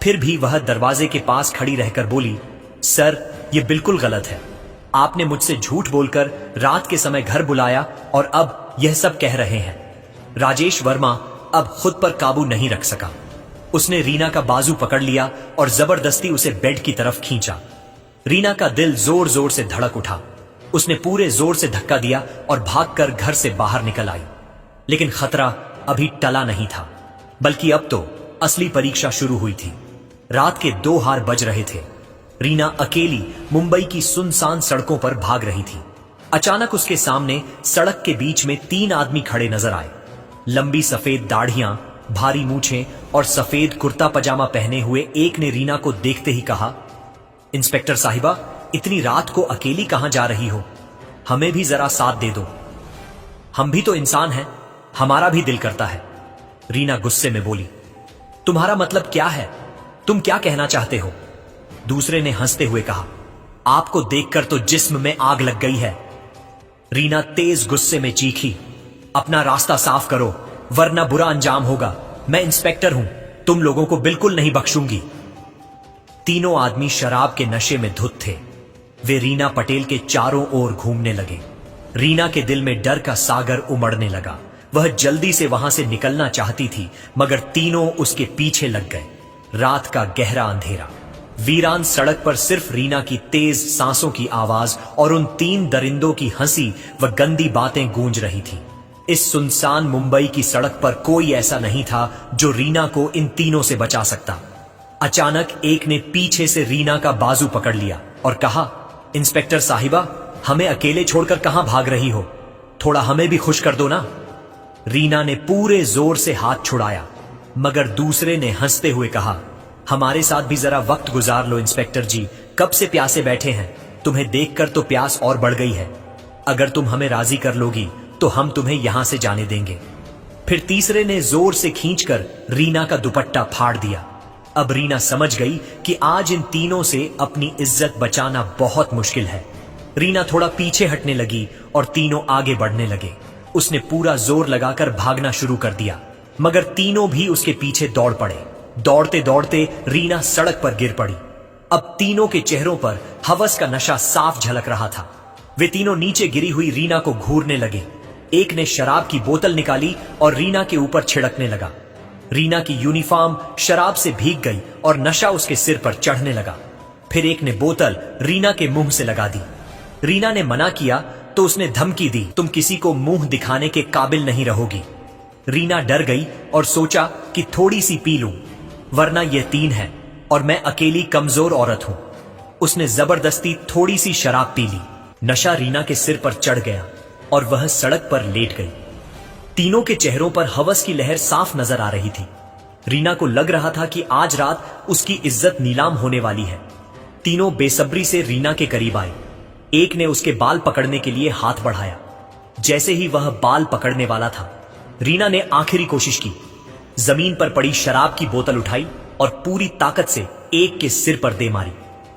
फिर भी वह दरवाजे के पास खड़ी रहकर बोली, सर, यह बिल्कुल गलत है। आपने मुझसे झूठ बोलकर रात के समय घर बुलाया और अब यह सब कह रहे हैं। राजेश वर्मा अब खुद पर काबू नहीं रख सका। उसने रीना का बाजू पकड़ लिया और जबरदस्ती उसे बेड की तरफ खींचा। रीना का दिल जोर जोर से धड़क उठा। उसने पूरे जोर से धक्का दिया और भागकर घर से बाहर निकल आई। लेकिन खतरा अभी टला नहीं था, बल्कि अब तो असली परीक्षा शुरू हुई थी। रात के 2 हार बज रहे थे। रीना अकेली मुंबई की सुनसान सड़कों पर भाग रही थी। अचानक उसके सामने सड़क के बीच में 3 आदमी खड़े नजर आए। लंबी सफेद दाढ़ियां, भारी मूछें और सफेद कुर्ता पजामा पहने हुए एक ने रीना को देखते ही कहा, इंस्पेक्टर साहिबा, इतनी रात को अकेली कहां जा रही हो? हमें भी जरा साथ दे दो। हम भी तो इंसान हैं, हमारा भी दिल करता है। रीना गुस्से में बोली, तुम्हारा मतलब क्या है? तुम क्या कहना चाहते हो? दूसरे ने हंसते हुए कहा, आपको देखकर तो जिस्म में आग लग गई है। रीना तेज गुस्से में चीखी, अपना रास्ता साफ करो वरना बुरा अंजाम होगा। मैं इंस्पेक्टर हूं, तुम लोगों को बिल्कुल नहीं बख्शूंगी। तीनों आदमी शराब के नशे में धुत थे। वे रीना पटेल के चारों ओर घूमने लगे। रीना के दिल में डर का सागर उमड़ने लगा। वह जल्दी से वहां से निकलना चाहती थी, मगर तीनों उसके पीछे लग गए। रात का गहरा अंधेरा, वीरान सड़क पर सिर्फ रीना की तेज सांसों की आवाज और उन 3 दरिंदों की हंसी व गंदी बातें गूंज रही थी। इस सुनसान मुंबई की सड़क पर कोई ऐसा नहीं था जो रीना को इन तीनों से बचा सकता। अचानक एक ने पीछे से रीना का बाजू पकड़ लिया और कहा, इंस्पेक्टर साहिबा, हमें अकेले छोड़कर कहां भाग रही हो? थोड़ा हमें भी खुश कर दो ना। रीना ने पूरे जोर से हाथ छुड़ाया, मगर दूसरे ने हंसते हुए कहा, हमारे साथ भी जरा वक्त गुजार लो इंस्पेक्टर जी, कब से प्यासे बैठे हैं, तुम्हें देखकर तो प्यास और बढ़ गई है। अगर तुम हमें राजी कर लोगी तो हम तुम्हें यहां से जाने देंगे। फिर तीसरे ने जोर से खींचकर रीना का दुपट्टा फाड़ दिया। अब रीना समझ गई कि आज इन तीनों से अपनी इज्जत बचाना बहुत मुश्किल है। रीना थोड़ा पीछे हटने लगी और तीनों आगे बढ़ने लगे। उसने पूरा जोर लगाकर भागना शुरू कर दिया, मगर तीनों भी उसके पीछे दौड़ पड़े। दौड़ते दौड़ते रीना सड़क पर गिर पड़ी। अब तीनों के चेहरों पर हवस का नशा साफ झलक रहा था। वे तीनों नीचे गिरी हुई रीना को घूरने लगे। एक ने शराब की बोतल निकाली और रीना के ऊपर छिड़कने लगा। रीना की यूनिफॉर्म शराब से भीग गई और नशा उसके सिर पर चढ़ने लगा। फिर एक ने बोतल रीना के मुंह से लगा दी। रीना ने मना किया तो उसने धमकी दी, तुम किसी को मुंह दिखाने के काबिल नहीं रहोगी। रीना डर गई और सोचा कि थोड़ी सी पी लूं, वरना ये 3 है और मैं अकेली कमजोर औरत हूं। उसने जबरदस्ती थोड़ी सी शराब पी ली। नशा रीना के सिर पर चढ़ गया और वह सड़क पर लेट गई। तीनों के चेहरों पर हवस की लहर साफ नजर आ रही थी। रीना को लग रहा था कि आज रात उसकी इज्जत नीलाम होने वाली है। तीनों बेसब्री से रीना के करीब आए। एक ने उसके बाल पकड़ने के लिए हाथ बढ़ाया। जैसे ही वह बाल पकड़ने वाला था, रीना ने आखिरी कोशिश की। जमीन पर पड़ी शराब की बोतल उठाई और पूरी ताकत से एक के सिर पर दे मारी।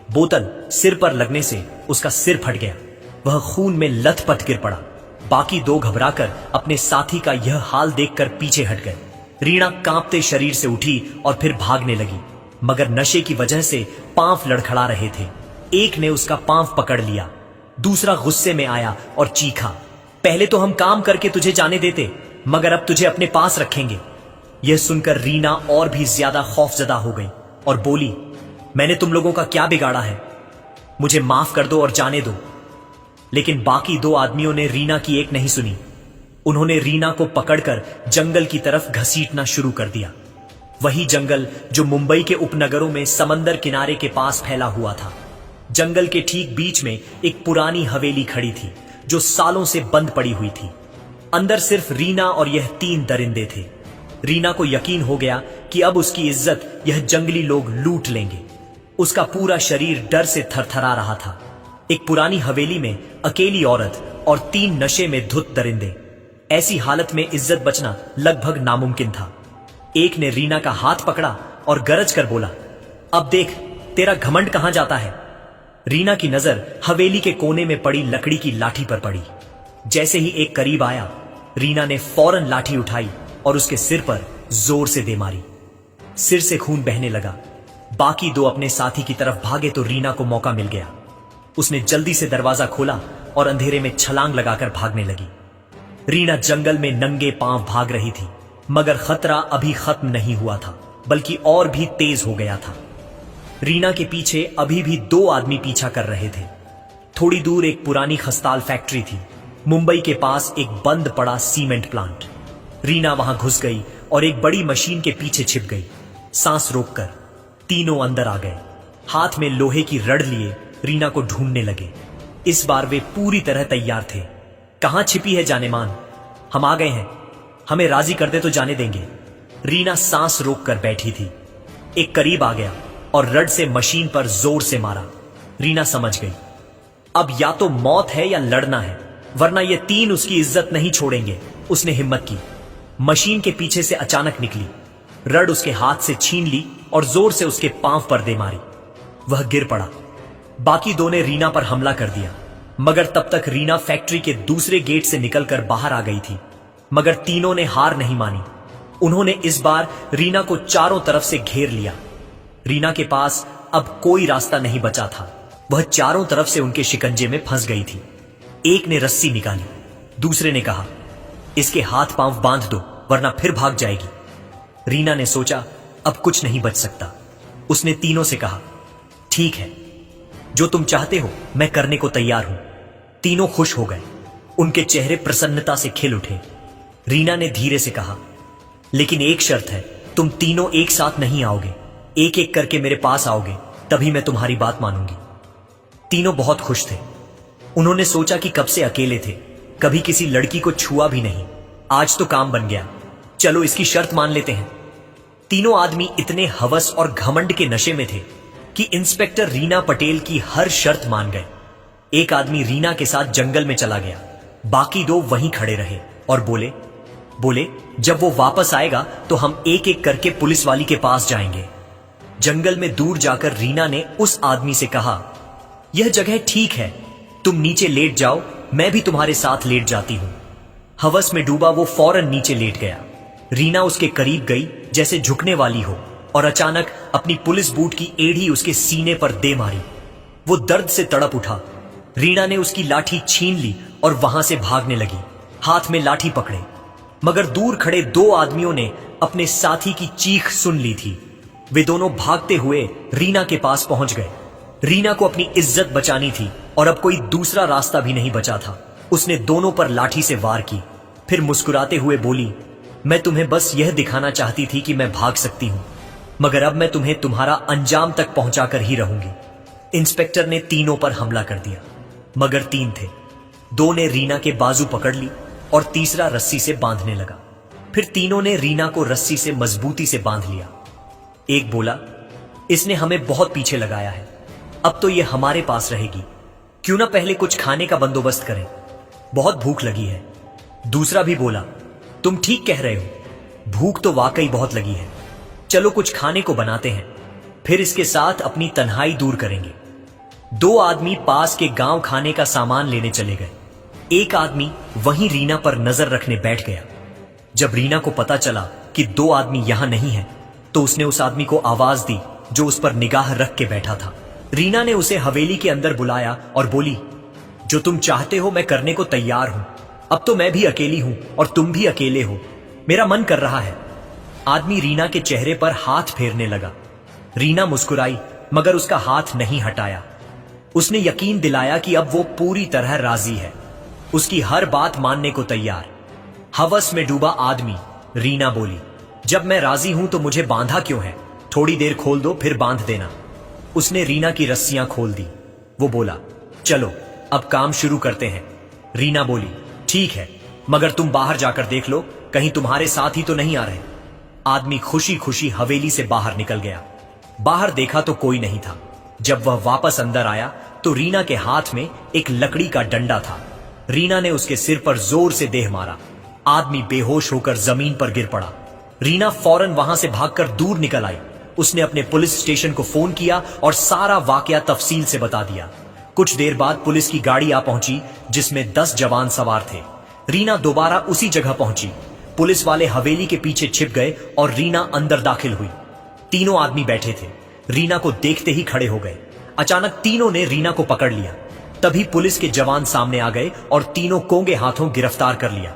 बोतल सिर पर लगने से उसका सिर फट गया। वह खून में लथपथ गिर पड़ा। बाकी 2 घबराकर अपने साथी का यह हाल देखकर पीछे हट गए। रीना कांपते शरीर से उठी और फिर भागने लगी, मगर नशे की वजह से पांव लड़खड़ा रहे थे। एक ने उसका पांव पकड़ लिया। दूसरा गुस्से में आया और चीखा, पहले तो हम काम करके तुझे जाने देते, मगर अब तुझे अपने पास रखेंगे। यह सुनकर रीना और भी ज्यादा खौफजदा हो गई और बोली, मैंने तुम लोगों का क्या बिगाड़ा है? मुझे माफ कर दो और जाने दो। लेकिन बाकी 2 आदमियों ने रीना की एक नहीं सुनी। उन्होंने रीना को पकड़कर जंगल की तरफ घसीटना शुरू कर दिया। वही जंगल जो मुंबई के उपनगरों में समंदर किनारे के पास फैला हुआ था। जंगल के ठीक बीच में एक पुरानी हवेली खड़ी थी जो सालों से बंद पड़ी हुई थी। अंदर सिर्फ रीना और यह 3 दरिंदे थे। रीना को यकीन हो गया कि अब उसकी इज्जत यह जंगली लोग लूट लेंगे। उसका पूरा शरीर डर से थरथरा रहा था। एक पुरानी हवेली में अकेली औरत और 3 नशे में धुत दरिंदे। ऐसी हालत में इज्जत बचना लगभग नामुमकिन था। एक ने रीना का हाथ पकड़ा और गरज कर बोला, अब देख तेरा घमंड कहां जाता है। रीना की नजर हवेली के कोने में पड़ी लकड़ी की लाठी पर पड़ी। जैसे ही एक करीब आया, रीना ने फौरन लाठी उठाई और उसके सिर पर जोर से दे मारी। सिर से खून बहने लगा। बाकी 2 अपने साथी की तरफ भागे तो रीना को मौका मिल गया। उसने जल्दी से दरवाजा खोला और अंधेरे में छलांग लगाकर भागने लगी। रीना जंगल में नंगे पांव भाग रही थी, मगर खतरा अभी खत्म नहीं हुआ था, बल्कि और भी तेज हो गया था। रीना के पीछे अभी भी 2 आदमी पीछा कर रहे थे। थोड़ी दूर एक पुरानी खस्ताल फैक्ट्री थी, मुंबई के पास एक बंद पड़ा सीमेंट प्लांट। रीना वहां घुस गई और एक बड़ी मशीन के पीछे छिप गई। सांस रोककर तीनों अंदर आ गए। हाथ में लोहे की रड लिए रीना को ढूंढने लगे। इस बार वे पूरी तरह तैयार थे। कहां छिपी है जानेमान? हम आ गए हैं, हमें राजी कर दे तो जाने देंगे। रीना सांस रोककर बैठी थी। एक करीब आ गया और रड से मशीन पर जोर से मारा। रीना समझ गई, अब या तो मौत है या लड़ना है, वरना ये 3 उसकी इज्जत नहीं छोड़ेंगे। उसने हिम्मत की, मशीन के पीछे से अचानक निकली, रड उसके हाथ से छीन ली और जोर से उसके पांव पर दे मारी। वह गिर पड़ा। बाकी 2 ने रीना पर हमला कर दिया, मगर तब तक रीना फैक्ट्री के दूसरे गेट से निकलकर बाहर आ गई थी। मगर तीनों ने हार नहीं मानी। उन्होंने इस बार रीना को चारों तरफ से घेर लिया। रीना के पास अब कोई रास्ता नहीं बचा था। वह चारों तरफ से उनके शिकंजे में फंस गई थी। एक ने रस्सी निकाली, दूसरे ने कहा, इसके हाथ पांव बांध दो वरना फिर भाग जाएगी। रीना ने सोचा, अब कुछ नहीं बच सकता। उसने तीनों से कहा, ठीक है, जो तुम चाहते हो मैं करने को तैयार हूं। तीनों खुश हो गए। उनके चेहरे प्रसन्नता से खिल उठे। रीना ने धीरे से कहा, लेकिन एक शर्त है, तुम तीनों एक साथ नहीं आओगे, एक एक करके मेरे पास आओगे, तभी मैं तुम्हारी बात मानूंगी। तीनों बहुत खुश थे। उन्होंने सोचा कि कब से अकेले थे, कभी किसी लड़की को छुआ भी नहीं। आज तो काम बन गया, चलो इसकी शर्त मान लेते हैं। तीनों आदमी इतने हवस और घमंड के नशे में थे कि इंस्पेक्टर रीना पटेल की हर शर्त मान गए। एक आदमी रीना के साथ जंगल में चला गया। बाकी 2 वहीं खड़े रहे और बोले, जब वो वापस आएगा तो हम एक एक करके पुलिस वाली के पास जाएंगे। जंगल में दूर जाकर रीना ने उस आदमी से कहा, यह जगह ठीक है, तुम नीचे लेट जाओ, मैं भी तुम्हारे साथ लेट जाती हूं। हवस में डूबा वो फौरन नीचे लेट गया। रीना उसके करीब गई जैसे झुकने वाली हो, और अचानक अपनी पुलिस बूट की एड़ी उसके सीने पर दे मारी। वो दर्द से तड़प उठा। रीना ने उसकी लाठी छीन ली और वहां से भागने लगी, हाथ में लाठी पकड़े। मगर दूर खड़े 2 आदमियों ने अपने साथी की चीख सुन ली थी। वे दोनों भागते हुए रीना के पास पहुंच गए। रीना को अपनी इज्जत बचानी थी और अब कोई दूसरा रास्ता भी नहीं बचा था। उसने दोनों पर लाठी से वार की, फिर मुस्कुराते हुए बोली, मैं तुम्हें बस यह दिखाना चाहती थी कि मैं भाग सकती हूं, मगर अब मैं तुम्हें तुम्हारा अंजाम तक पहुंचाकर ही रहूंगी। इंस्पेक्टर ने तीनों पर हमला कर दिया, मगर 3 थे। 2 ने रीना के बाजू पकड़ ली और तीसरा रस्सी से बांधने लगा। फिर तीनों ने रीना को रस्सी से मजबूती से बांध लिया। एक बोला, इसने हमें बहुत पीछे लगाया है, अब तो ये हमारे पास रहेगी, क्यों ना पहले कुछ खाने का बंदोबस्त करें, बहुत भूख लगी है। दूसरा भी बोला, तुम ठीक कह रहे हो, भूख तो वाकई बहुत लगी है, चलो कुछ खाने को बनाते हैं, फिर इसके साथ अपनी तन्हाई दूर करेंगे। 2 आदमी पास के गांव खाने का सामान लेने चले गए। एक आदमी वहीं रीना पर नजर रखने बैठ गया। जब रीना को पता चला कि 2 आदमी यहां नहीं हैं, तो उसने उस आदमी को आवाज दी जो उस पर निगाह रख के बैठा था। रीना ने उसे हवेली के अंदर बुलाया और बोली, जो तुम चाहते हो मैं करने को तैयार हूं। अब तो मैं भी अकेली हूं और तुम भी अकेले हो, मेरा मन कर रहा है। आदमी रीना के चेहरे पर हाथ फेरने लगा। रीना मुस्कुराई, मगर उसका हाथ नहीं हटाया। उसने यकीन दिलाया कि अब वो पूरी तरह राजी है, उसकी हर बात मानने को तैयार। हवस में डूबा आदमी, रीना बोली, जब मैं राजी हूं तो मुझे बांधा क्यों है, थोड़ी देर खोल दो फिर बांध देना। उसने रीना की रस्सियां खोल दी। वो बोला, चलो अब काम शुरू करते हैं। रीना बोली, ठीक है, मगर तुम बाहर जाकर देख लो, कहीं तुम्हारे साथ ही तो नहीं आ रहे। आदमी खुशी खुशी हवेली से बाहर निकल गया। बाहर देखा तो कोई नहीं था। जब वह वापस अंदर आया तो रीना के हाथ में एक लकड़ी का डंडा था। रीना ने उसके सिर पर जोर से देह मारा। आदमी बेहोश होकर जमीन पर गिर पड़ा। रीना फौरन वहां से भागकर दूर निकल आई। उसने अपने पुलिस स्टेशन को फोन किया और सारा वाकया तफसील से बता दिया। कुछ देर बाद पुलिस की गाड़ी आ पहुंची जिसमें 10 जवान सवार थे। रीना दोबारा उसी जगह पहुंची। पुलिस वाले हवेली के पीछे छिप गए और रीना अंदर दाखिल हुई। तीनों आदमी बैठे थे। रीना को देखते ही खड़े हो गए। अचानक तीनों ने रीना को पकड़ लिया। तभी पुलिस के जवान सामने आ गए और तीनों कोंगे हाथों गिरफ्तार कर लिया।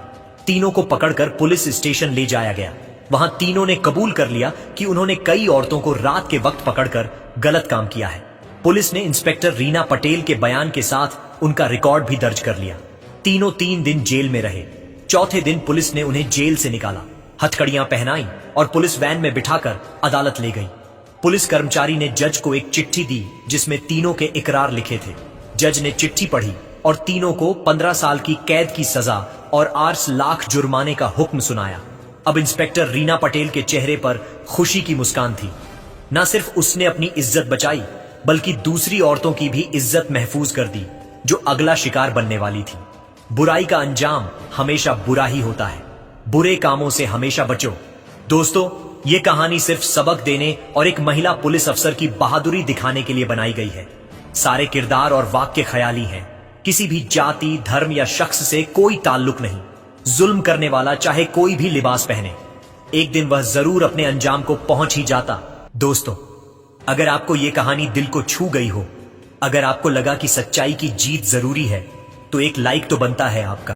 तीनों को पकड़कर पुलिस स्टेशन ले जाया गया। वहां तीनों ने कबूल कर लिया कि उन्होंने कई औरतों को रात के वक्त पकड़कर गलत काम किया है। पुलिस ने इंस्पेक्टर रीना पटेल के बयान के साथ उनका रिकॉर्ड भी दर्ज कर लिया। तीनों 3 दिन जेल में रहे। चौथे दिन पुलिस ने उन्हें जेल से निकाला, हथकड़ियां पहनाई और पुलिस वैन में बिठाकर अदालत ले गई। पुलिस कर्मचारी ने जज को एक चिट्ठी दी जिसमें तीनों के इकरार लिखे थे। जज ने चिट्ठी पढ़ी और तीनों को 15 साल की कैद की सजा और 8 लाख जुर्माने का हुक्म सुनाया। अब इंस्पेक्टर रीना पटेल के चेहरे पर खुशी की मुस्कान थी। न सिर्फ उसने अपनी इज्जत बचाई बल्कि दूसरी औरतों की भी इज्जत महफूज कर दी जो अगला शिकार बनने वाली थी। बुराई का अंजाम हमेशा बुरा ही होता है। बुरे कामों से हमेशा बचो। दोस्तों, ये कहानी सिर्फ सबक देने और एक महिला पुलिस अफसर की बहादुरी दिखाने के लिए बनाई गई है। सारे किरदार और वाक्य ख्याली हैं। किसी भी जाति, धर्म या शख्स से कोई ताल्लुक नहीं। जुल्म करने वाला चाहे कोई भी लिबास पहने, एक दिन वह जरूर अपने अंजाम को पहुंच ही जाता। दोस्तों, अगर आपको यह कहानी दिल को छू गई हो, अगर आपको लगा कि सच्चाई की जीत जरूरी है, तो एक लाइक तो बनता है आपका।